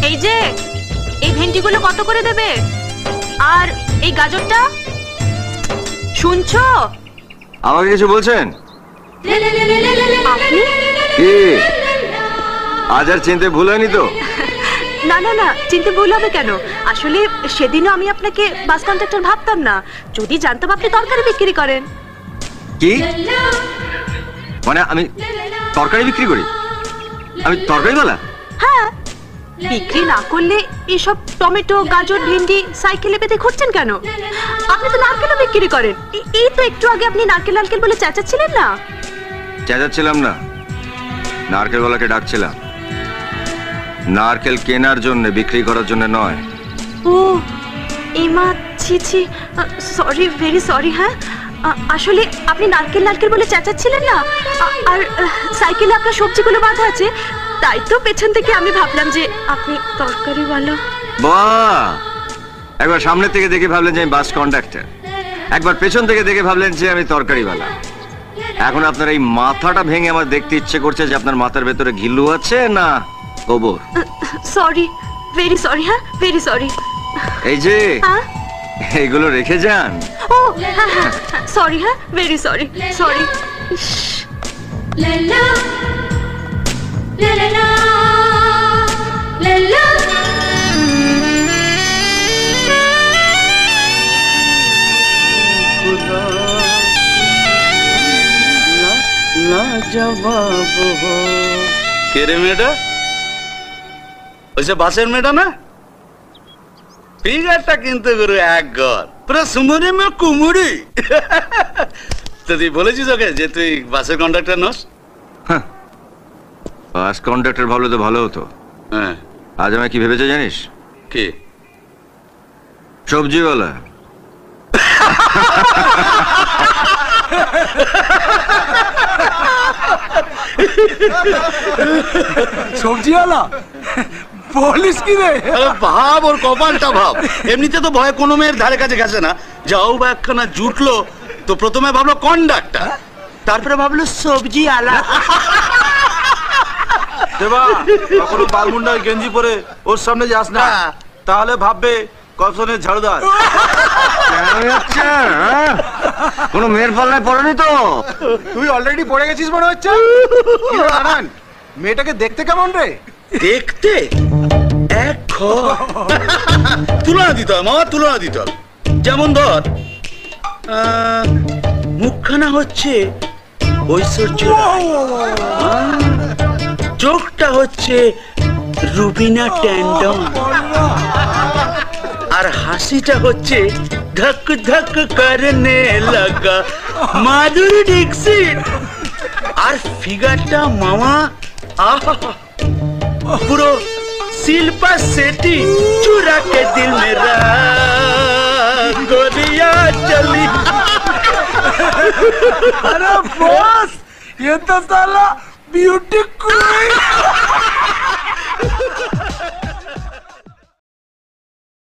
এই যে এই ভেন্ডিগুলো কত করে দেবে? আর এই গাজরটা? শুনছো? আমাকে কিছু বলছেন? আপনি? কি আজ আর চিনতে ভুল হয়নি তো? না না না, চিনতে ভুল হবে কেন? আসলে সেদিনও আমি আপনাকে বাস কন্ডাক্টর ভাবতাম না। যদি জানতাম আপনি তরকারি বিক্রি করেন। কি মানে আমি তরকারি বিক্রি করি? আমি তরকারিওয়ালা? হ্যাঁ, বিক্রি না করলে এসব টমেটো গাজর ভেন্ডি সাইকেলে পেতে ঘুরছেন কেন? আপনি তো নারকেলও বিক্রি করেন। এই তো একটু আগে আপনি নারকেল নারকেল বলে চেঁচাচ্ছিলেন না? চেঁচাচ্ছিলাম না, নারকেলওয়ালাকে ডাকছিলাম। নারকেল কেনার জন্য, বিক্রি করার জন্য নয়। ও এমা, ছি ছি, সরি, ভেরি সরি। হ্যাঁ, আসলে আপনি নারকেল নারকেল বলে চেঁচাচ্ছিলেন না, আর সাইকেলে আপনার সবজিগুলো বাঁধা আছে, তাই তো পেছন থেকে আমি ভাবলাম যে আপনি তরকারিওয়ালা। বাহ, একবার সামনে থেকে দেখে ভাবলেন যে আমি বাস কন্ডাক্টর, একবার পেছন থেকে দেখে ভাবলেন যে আমি তরকারিওয়ালা। এখন আপনার এই মাথাটা ভেঙে আমার দেখতে ইচ্ছে করছে যে আপনার মাথার ভেতরে ঘিলু আছে না গোবর। Sorry, very sorry. হ্যাঁ, ভেরি সরি। এই যে এইগুলো রেখে যান। ও হ্যাঁ হ্যাঁ, সরি। হ্যাঁ, ভেরি সরি, সরি। লালা লালা লালা। কে রে মেয়েটা? ওই যে বাসের মেয়েটা না? ফিগারটা কিন্তু গুরু এক ঘর, পুরো সুমুরি মে কুমুরি। তো তুই বলেছিস ওকে যে তুই বাসের কন্ডাক্টর নস? বাস কন্ডাক্টর ভাবলে তো ভালো হতো। হ্যাঁ, আজ আমায় কি ভেবেছে জানিস? কি? সবজিওয়ালা। সবজিওয়ালা বলিস কি রে? ভাব, ওর কপালটা ভাব। এমনিতে তো ভয়ে কোনো মেয়ের ধারে কাছে গেছে না। যাও বা একখানা জুটলো তো প্রথমে ভাবলো কন্ডাক্টর, তারপরে ভাবলো সবজি আলা। দেবা, কখনো বালমুন্ডা গেঞ্জি পরে ওর সামনে যাস না, তাহলে ভাববে কলসনের ঝাড়ুদার। কোনো মেয়ের পাল্লায় পড়েনি তো? তুই অলরেডি পড়ে গেছিস মনে হচ্ছে। মেয়েটাকে দেখতে কেমন রে? দেখতে এক তুলনা দিতে হয় মামা, তুলনা দিতে হবে। যেমন ধর মুখখানা হচ্ছে ঐশ্বর্য, চোখটা হচ্ছে রুবিনা ট্যান্ডন, আর হাসিটা হচ্ছে ধক ধক করনে লাগা মাধুরী দীক্ষিত, আর ফিগারটা মামা আহা পুরো শিল্পা সেটি চুরা के दिल मेरा गोलियां चली। अरे बॉस, ये तो साला ब्यूटी क्वीन।